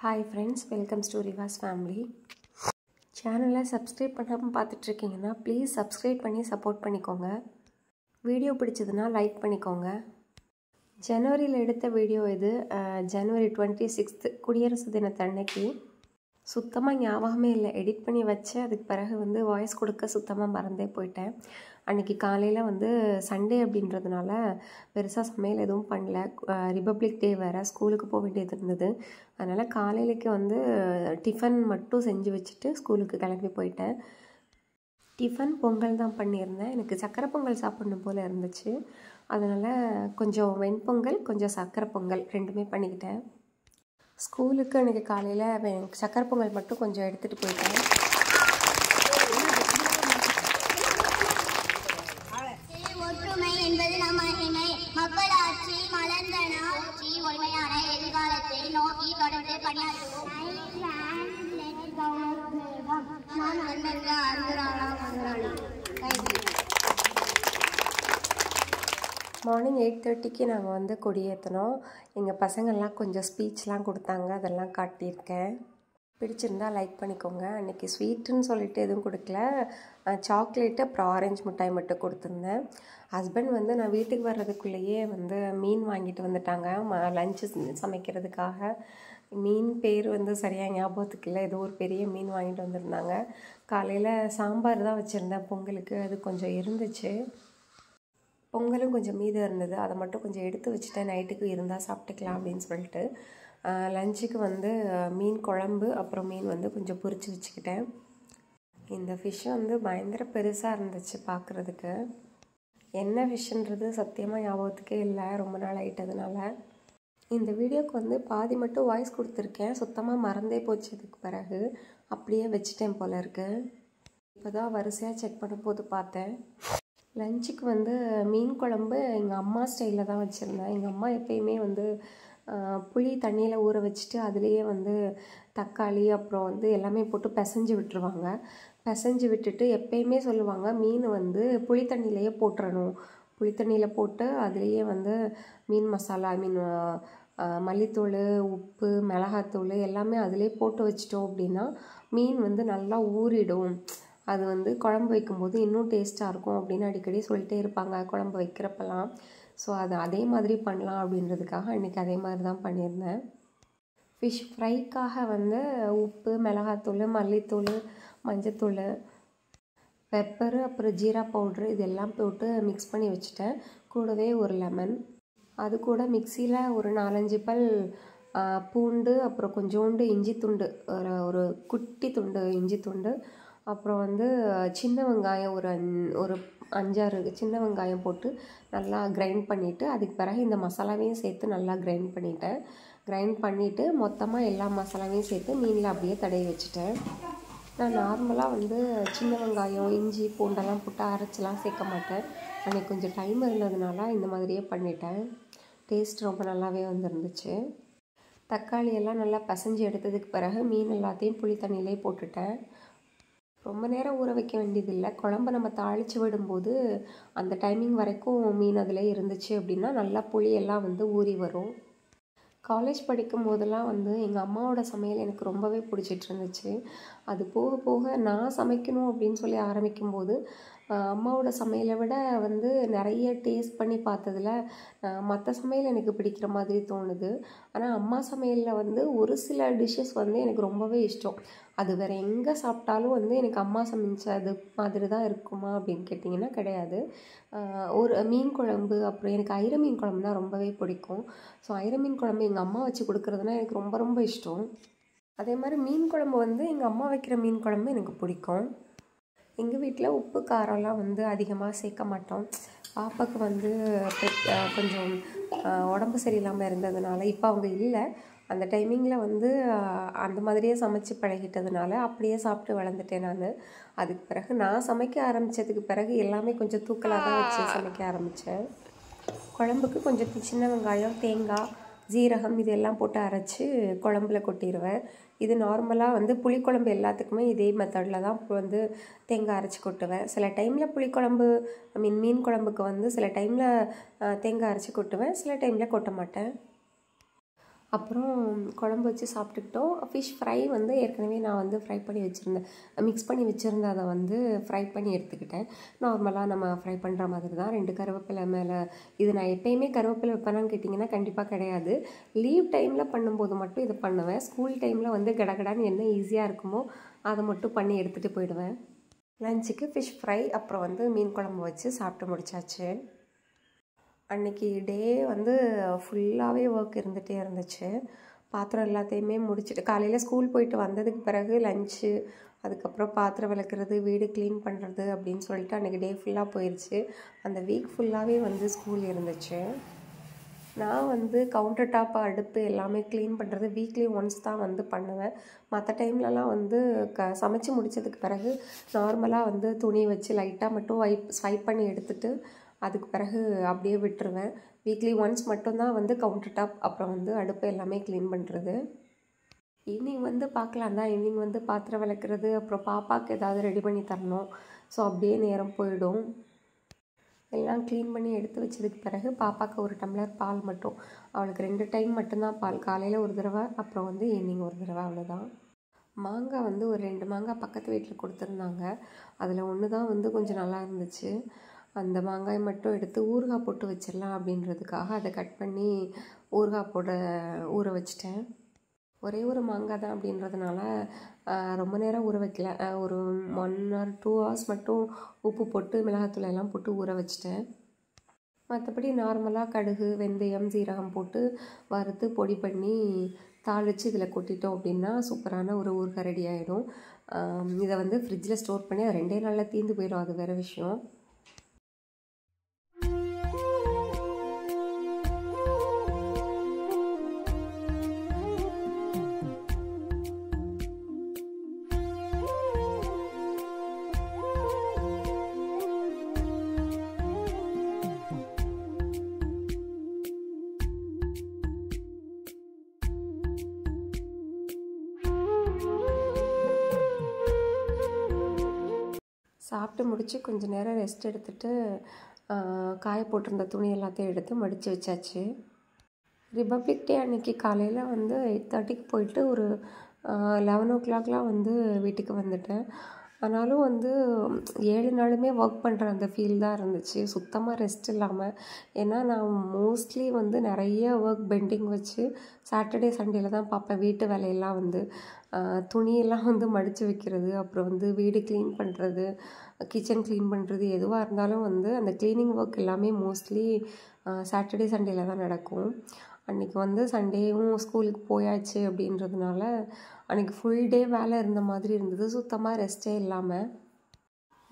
Hi friends, welcome to Riva's family. சேனலை subscribe பண்ணாமல் பார்த்துட்ருக்கீங்கன்னா please subscribe பண்ணி சப்போர்ட் பண்ணிக்கோங்க. வீடியோ பிடிச்சதுன்னா லைக் பண்ணிக்கோங்க. ஜனவரியில் எடுத்த வீடியோ இது. ஜனவரி 26 குடியரசு தினத்தன்னைக்கு. சுத்தமாக ஞாபகமே இல்லை, எடிட் பண்ணி வச்சேன். அதுக்கு பிறகு வாய்ஸ் கொடுக்க சுத்தமாக மறந்தே போயிட்டேன். அன்றைக்கி காலையில் சண்டே அப்படின்றதுனால பெருசாக சமையல் எதுவும் பண்ணல. ரிபப்ளிக் டே வேறு, ஸ்கூலுக்கு போக வேண்டியது இருந்தது. அதனால் காலையிலக்கு டிஃபன் மட்டும் செஞ்சு வச்சுட்டு ஸ்கூலுக்கு கிளம்பி போயிட்டேன். டிஃபன் பொங்கல் தான் பண்ணியிருந்தேன். எனக்கு சக்கரை பொங்கல் சாப்பிடணும் போல் இருந்துச்சு. அதனால் கொஞ்சம் வெண்பொங்கல், கொஞ்சம் சக்கரை பொங்கல் ரெண்டுமே பண்ணிக்கிட்டேன். ஸ்கூலுக்கு அன்றைக்கி காலையில் சக்கரை பொங்கல் மட்டும் கொஞ்சம் எடுத்துகிட்டு போயிட்டேன். ஒற்றுமை என்பது நம் மகிமை, மக்களாட்சி மலர்ந்தன ஆட்சி ஒருமையான எதிர்காலத்தை நோக்கி தொடர்ந்து பணியாற்றுவோம். நான் வந்திருக்க அருகுராளா மதுராளி. மார்னிங் 8:30க்கு நாங்கள் கொடியேற்றினோம். எங்கள் பசங்கள்லாம் கொஞ்சம் ஸ்பீச்லாம் கொடுத்தாங்க, அதெல்லாம் காட்டியிருக்கேன். பிடிச்சிருந்தா லைக் பண்ணிக்கோங்க. அன்றைக்கி ஸ்வீட்டுன்னு சொல்லிட்டு எதுவும் கொடுக்கல. சாக்லேட்டு அப்புறம் ஆரஞ்சு மிட்டாய் மட்டும் கொடுத்துருந்தேன். ஹஸ்பண்ட் நான் வீட்டுக்கு வர்றதுக்குள்ளேயே மீன் வாங்கிட்டு வந்துட்டாங்க லஞ்சு சமைக்கிறதுக்காக. மீன் பேர் சரியாக ஞாபகத்துக்கு இல்லை, ஏதோ ஒரு பெரிய மீன் வாங்கிட்டு வந்திருந்தாங்க. காலையில் சாம்பார் தான் வச்சுருந்தேன் பொங்கலுக்கு, அது கொஞ்சம் இருந்துச்சு. பொங்கலும் கொஞ்சம் மீதம் இருந்தது, அதை மட்டும் கொஞ்சம் எடுத்து வச்சுட்டேன். நைட்டுக்கு இருந்தால் சாப்பிட்டுக்கலாம் அப்படின்னு சொல்லிட்டு. லஞ்சுக்கு மீன் குழம்பு அப்புறம் மீன் கொஞ்சம் பொரிச்சு வச்சுக்கிட்டேன். இந்த ஃபிஷ்ஷு பயங்கர பெருசாக இருந்துச்சு பார்க்குறதுக்கு. என்ன ஃபிஷ்ஷுன்றது சத்தியமாக ஞாபகத்துக்கே இல்லை, ரொம்ப நாள் ஆகிட்டதுனால. இந்த வீடியோவுக்கு பாதி மட்டும் வாய்ஸ் கொடுத்துருக்கேன், சுத்தமாக மறந்தே போச்சு. இதுக்கு பிறகு அப்படியே வச்சுட்டேன் போல இருக்குது. இப்போ தான் வரிசையாக செக் பண்ணும்போது பார்த்தேன். லஞ்சுக்கு மீன் குழம்பு எங்கள் அம்மா ஸ்டைலில் தான் வச்சுருந்தேன். எங்கள் அம்மா எப்பயுமே புளி தண்ணியில் ஊற வச்சுட்டு அதுலேயே தக்காளி அப்புறம் எல்லாமே போட்டு பிசைஞ்சு விட்டுருவாங்க. பிசைஞ்சு விட்டுட்டு எப்பயுமே சொல்லுவாங்க மீன் புளி தண்ணியிலையே போட்டுறணும். புளி தண்ணியில் போட்டு அதுலேயே மீன் மசாலா, மல்லித்தூள், உப்பு, மிளகாத்தூள் எல்லாமே அதிலே போட்டு வச்சிட்டோம் அப்படின்னா மீன் நல்லா ஊறிடும். அது குழம்பு வைக்கும்போது இன்னும் டேஸ்ட்டாக இருக்கும் அப்படின்னு அடிக்கடி சொல்லிட்டே இருப்பாங்க குழம்பு வைக்கிறப்பெல்லாம். ஸோ அது அதே மாதிரி பண்ணலாம் அப்படின்றதுக்காக அன்றைக்கி அதே மாதிரி தான் பண்ணியிருந்தேன். ஃபிஷ் ஃப்ரைக்காக உப்பு, மிளகாத்தூள், மல்லித்தூள், மஞ்சத்தூள், பெப்பரு அப்புறம் ஜீரா பவுட்ரு இதெல்லாம் போட்டு மிக்ஸ் பண்ணி வச்சுட்டேன். கூடவே ஒரு லெமன், அது கூட மிக்சியில் ஒரு 4-5 பல் பூண்டு, அப்புறம் கொஞ்சோண்டு இஞ்சி துண்டு, ஒரு குட்டி துண்டு இஞ்சி துண்டு, அப்புறம் சின்ன வெங்காயம் ஒரு 5-6 சின்ன வெங்காயம் போட்டு நல்லா கிரைண்ட் பண்ணிவிட்டு அதுக்கு பிறகு இந்த மசாலாவையும் சேர்த்து நல்லா கிரைண்ட் பண்ணிட்டேன். கிரைண்ட் பண்ணிவிட்டு மொத்தமாக எல்லா மசாலாவையும் சேர்த்து மீனில் அப்படியே தடவி வச்சுட்டேன். நான் நார்மலாக சின்ன வெங்காயம், இஞ்சி, பூண்டெல்லாம் போட்டு அரைச்சிலாம் சேர்க்க மாட்டேன். அன்றைக்கி கொஞ்சம் டைம் இருந்ததுனால இந்த மாதிரியே பண்ணிட்டேன். டேஸ்ட் ரொம்ப நல்லாவே இருந்துச்சு. தக்காளி எல்லாம் நல்லா பிசைஞ்சு எடுத்ததுக்கு பிறகு மீன் எல்லாத்தையும் புளி தண்ணியிலே போட்டுட்டேன். ரொம்ப நேரம் ஊற வைக்க வேண்டியதில்லை. குழம்பு நம்ம தாளித்து விடும்போது அந்த டைமிங் வரைக்கும் மீன் அதில் இருந்துச்சு அப்படின்னா நல்லா புளியெல்லாம் ஊறி வரும். காலேஜ் படிக்கும் போதெல்லாம் எங்கள் அம்மாவோட சமையல் எனக்கு ரொம்பவே பிடிச்சிட்டு இருந்துச்சு. அது போக போக நான் சமைக்கணும் அப்படின்னு சொல்லி ஆரம்பிக்கும்போது அம்மாவோட சமையலை விட நிறைய டேஸ்ட் பண்ணி பார்த்ததில் மற்ற சமையல் எனக்கு பிடிக்கிற மாதிரி தோணுது. ஆனால் அம்மா சமையலில் ஒரு சில டிஷ்ஷஸ் எனக்கு ரொம்பவே இஷ்டம். அது வேறு எங்கே சாப்பிட்டாலும் எனக்கு அம்மா சமைச்சது மாதிரி தான் இருக்குமா அப்படின்னு கேட்டிங்கன்னா கிடையாது. ஒரு மீன் குழம்பு, அப்புறம் எனக்கு ஐர மீன் குழம்புனா ரொம்பவே பிடிக்கும். ஸோ ஐர மீன் குழம்பு எங்கள் அம்மா வச்சு கொடுக்குறதுனா எனக்கு ரொம்ப ரொம்ப இஷ்டம். அதே மாதிரி மீன் குழம்பு எங்கள் அம்மா வைக்கிற மீன் குழம்பு எனக்கு பிடிக்கும். எங்கள் வீட்டில் உப்பு காரம்லாம் அதிகமாக சேர்க்க மாட்டோம். பாப்பாவுக்கு கொஞ்சம் உடம்பு சரியில்லாமல் இருந்ததுனால, இப்போ அவங்க இல்லை, அந்த டைமிங்கில் அந்த மாதிரியே சமைச்சு பழகிட்டதுனால அப்படியே சாப்பிட்டு வளர்ந்துட்டேன் நான். அதுக்கு பிறகு நான் சமைக்க ஆரம்பித்ததுக்கு பிறகு எல்லாமே கொஞ்சம் தூக்கலாக தான் வச்சு சமைக்க ஆரம்பித்தேன். குழம்புக்கு கொஞ்சம் சின்ன வெங்காயம், தேங்காய், ஜீரகம் இதெல்லாம் போட்டு அரைச்சி குழம்புல கொட்டிடுவேன். இது நார்மலாக புளிக்குழம்பு எல்லாத்துக்குமே இதே மெத்தடில் தான் தேங்காய் அரைச்சி கொட்டுவேன். சில டைமில் புளிக்குழம்பு மீன் குழம்புக்கு சில டைமில் தேங்காய் அரைச்சி கொட்டுவேன், சில டைமில் கொட்ட மாட்டேன். அப்புறம் குழம்பு வச்சு சாப்பிட்டுக்கிட்டோம். ஃபிஷ் ஃப்ரை வந்து ஏற்கனவே நான் வந்து ஃப்ரை பண்ணி வச்சுருந்தேன், மிக்ஸ் பண்ணி வச்சுருந்தேன். அதை வந்து ஃப்ரை பண்ணி எடுத்துக்கிட்டேன். நார்மலாக நம்ம ஃப்ரை பண்ணுற மாதிரி தான். 2 கருவேப்பிலை மேலே. இது நான் எப்போயுமே கருவேப்பிலை வைப்பேனான்னு கேட்டிங்கன்னா கண்டிப்பாக கிடையாது. லீவ் டைமில் பண்ணும்போது மட்டும் இதை பண்ணுவேன். ஸ்கூல் டைமில் வந்து கடகடான்னு என்ன ஈஸியாக இருக்குமோ அதை மட்டும் பண்ணி எடுத்துகிட்டு போயிடுவேன். லஞ்சுக்கு ஃபிஷ் ஃப்ரை அப்புறம் வந்து மீன் குழம்பு வச்சு சாப்பிட்டு முடிச்சாச்சு. அன்றைக்கி டே வந்து ஃபுல்லாகவே ஒர்க் இருந்துகிட்டே இருந்துச்சு. பாத்திரம் எல்லாத்தையுமே முடிச்சுட்டு காலையில் ஸ்கூல் போயிட்டு வந்ததுக்கு பிறகு லஞ்சு, அதுக்கப்புறம் பாத்திரம் விளக்குறது, வீடு க்ளீன் பண்ணுறது அப்படின்னு சொல்லிட்டு அன்றைக்கி டே ஃபுல்லாக போயிடுச்சு. அந்த வீக் ஃபுல்லாகவே வந்து ஸ்கூல் இருந்துச்சு. நான் வந்து கவுண்டர் டாப், அடுப்பு எல்லாமே க்ளீன் பண்ணுறது வீக்லி ஒன்ஸ் தான் வந்து பண்ணுவேன். மற்ற டைம்லலாம் வந்து சமைச்சு முடித்ததுக்கு பிறகு நார்மலாக வந்து துணி வச்சு லைட்டாக மட்டும் ஸ்வைப் பண்ணி எடுத்துகிட்டு அதுக்கு பிறகு அப்படியே விட்டுருவேன். வீக்லி ஒன்ஸ் மட்டும்தான் வந்து கவுண்டர் டாப் அப்புறம் வந்து அடுப்பு எல்லாமே க்ளீன் பண்ணுறது. ஈவினிங் வந்து பார்க்கலாம் தான். ஈவினிங் வந்து பாத்திரம் விளக்குறது, அப்புறம் பாப்பாவுக்கு ஏதாவது ரெடி பண்ணி தரணும். ஸோ அப்படியே நேரம் போயிடும். எல்லாம் க்ளீன் பண்ணி எடுத்து வச்சதுக்கு பிறகு பாப்பாவுக்கு ஒரு டம்ளர் பால் மட்டும், அவளுக்கு 2 டைம் மட்டும்தான் பால். காலையில் ஒரு தடவை, அப்புறம் வந்து ஈவினிங் ஒரு தடவை, அவ்வளோதான். மாங்காய் வந்து ஒரு 2 மாங்காய் பக்கத்து வீட்டில் கொடுத்துருந்தாங்க. அதில் ஒன்று தான் வந்து கொஞ்சம் நல்லா இருந்துச்சு. அந்த மாங்காய் மட்டும் எடுத்து ஊறுகாய் போட்டு வச்சிடலாம் அப்படின்றதுக்காக அதை கட் பண்ணி ஊறுகாய் போட ஊற வச்சிட்டேன். ஒரே ஒரு மாங்காய் தான் அப்படின்றதுனால ரொம்ப நேரம் ஊற வைக்கல. ஒரு 1 or 2 hours மட்டும் உப்பு போட்டு மிளகாத்தூள் எல்லாம் போட்டு ஊற வச்சிட்டேன். மற்றபடி நார்மலாக கடுகு, வெந்தயம், சீரகம் போட்டு வறுத்து பொடி பண்ணி தாளித்து இதில் கொட்டிட்டோம் அப்படின்னா சூப்பரான ஒரு ஊறுகாய் ரெடி ஆகிடும். இதை வந்து ஃப்ரிட்ஜில் ஸ்டோர் பண்ணி அது 2 நாளில் தீர்ந்து போயிடும், அது வேறு விஷயம். சாப்பிட்டு முடித்து கொஞ்சம் நேரம் ரெஸ்ட் எடுத்துகிட்டு காய போட்டிருந்த துணி எல்லாத்தையும் எடுத்து மடித்து வச்சாச்சு. ரிபப்ளிக் டே அன்றைக்கி காலையில் வந்து 8:30க்கு போயிட்டு ஒரு 11 o'clockலாம் வந்து வீட்டுக்கு வந்துட்டேன். ஆனாலும் வந்து 7 நாளுமே ஒர்க் பண்ணுற அந்த ஃபீல் தான் இருந்துச்சு, சுத்தமாக ரெஸ்ட் இல்லாமல். ஏன்னா நான் மோஸ்ட்லி வந்து நிறைய ஒர்க் பெண்டிங் வச்சு சாட்டர்டே சண்டேல தான் பார்ப்பேன். வீட்டு வேலையெல்லாம் வந்து துணியெல்லாம் வந்து மடித்து வைக்கிறது, அப்புறம் வந்து வீடு க்ளீன் பண்ணுறது, கிச்சன் க்ளீன் பண்ணுறது, எதுவாக இருந்தாலும் வந்து அந்த க்ளீனிங் ஒர்க் எல்லாமே மோஸ்ட்லி சாட்டர்டே சண்டேல தான் நடக்கும். அன்றைக்கி வந்து சண்டேவும் ஸ்கூலுக்கு போயாச்சு அப்படின்றதுனால அன்றைக்கி ஃபுல் டே வேலை இருந்த மாதிரி இருந்தது, சுத்தமாக ரெஸ்ட்டே இல்லாமல்.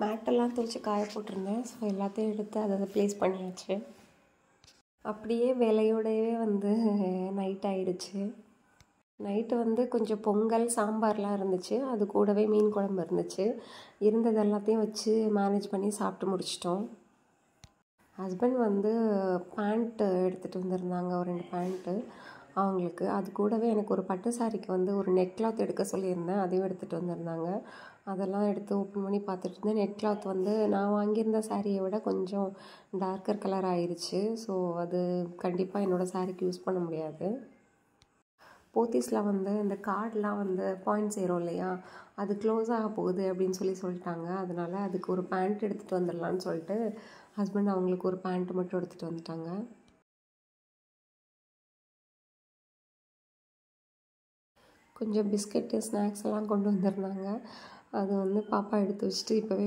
மேட்டெல்லாம் துவைச்சி காய போட்டிருந்தேன். ஸோ எல்லாத்தையும் எடுத்து அதை ப்ளேஸ் பண்ணியாச்சு. அப்படியே வேலையோடையே வந்து நைட் ஆகிடுச்சு. நைட்டு வந்து கொஞ்சம் பொங்கல், சாம்பார்லாம் இருந்துச்சு, அது கூடவே மீன் குழம்பு இருந்துச்சு. இருந்தது எல்லாத்தையும் வச்சு மேனேஜ் பண்ணி சாப்பிட்டு முடிச்சிட்டோம். ஹஸ்பண்ட் வந்து பேண்ட்டு எடுத்துகிட்டு வந்திருந்தாங்க, ஒரு 2 பேண்ட்டு அவங்களுக்கு. அது கூடவே எனக்கு ஒரு பட்டு சாரிக்கு வந்து ஒரு நெட் கிளாத் எடுக்க சொல்லியிருந்தேன், அதையும் எடுத்துகிட்டு வந்திருந்தாங்க. அதெல்லாம் எடுத்து ஓப்பன் பண்ணி பார்த்துட்டு இருந்தேன். நெட் கிளாத் வந்து நான் வாங்கியிருந்த சாரியை விட கொஞ்சம் டார்க்கர் கலர் ஆயிடுச்சு. ஸோ அது கண்டிப்பாக என்னோடய சாரிக்கு யூஸ் பண்ண முடியாது. போத்தீஸில் வந்து இந்த கார்டெலாம் வந்து பாயிண்ட்ஸ் ஏறும் இல்லையா, அது க்ளோஸ் ஆக போகுது அப்படின்னு சொல்லிட்டாங்க. அதனால் அதுக்கு ஒரு பேண்ட் எடுத்துகிட்டு வந்துடலான்னு சொல்லிட்டு ஹஸ்பண்ட் அவங்களுக்கு ஒரு பேண்ட்டு மட்டும் எடுத்துகிட்டு வந்துட்டாங்க. கொஞ்சம் பிஸ்கெட்டு, ஸ்நாக்ஸ் எல்லாம் கொண்டு வந்திருந்தாங்க. அது வந்து பாப்பா எடுத்து வச்சுட்டு இப்போவே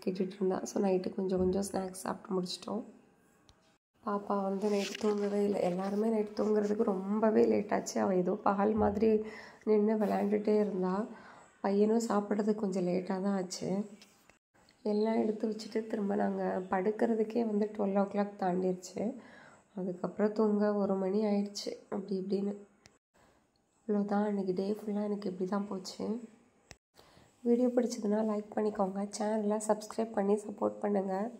கேட்டுட்டு இருந்தா. ஸோ நைட்டு கொஞ்சம் ஸ்நாக்ஸ் சாப்பிட்டு முடிச்சிட்டோம். பாப்பா வந்து நைட்டு தூங்கவே இல்லை. எல்லாருமே நைட்டு தூங்குறதுக்கு ரொம்பவே லேட்டாச்சு. அவள் ஏதோ பகல் மாதிரி நின்று விளையாண்டுட்டே இருந்தா. பையனும் சாப்பிட்றதுக்கு கொஞ்சம் லேட்டாக தான் ஆச்சு. எல்லாம் எடுத்து வச்சுட்டு திரும்ப நாங்கள் படுக்கிறதுக்கே வந்து 12 o'clock தாண்டிடுச்சு. அதுக்கப்புறம் தூங்க 1 மணி ஆயிடுச்சு. அப்படி இப்படின்னு அவ்வளோதான். அன்றைக்கி டே ஃபுல்லாக எனக்கு இப்படி தான் போச்சு. வீடியோ பிடிச்சதுன்னா லைக் பண்ணிக்கோங்க, சேனலை சப்ஸ்கிரைப் பண்ணி சப்போர்ட் பண்ணுங்கள்.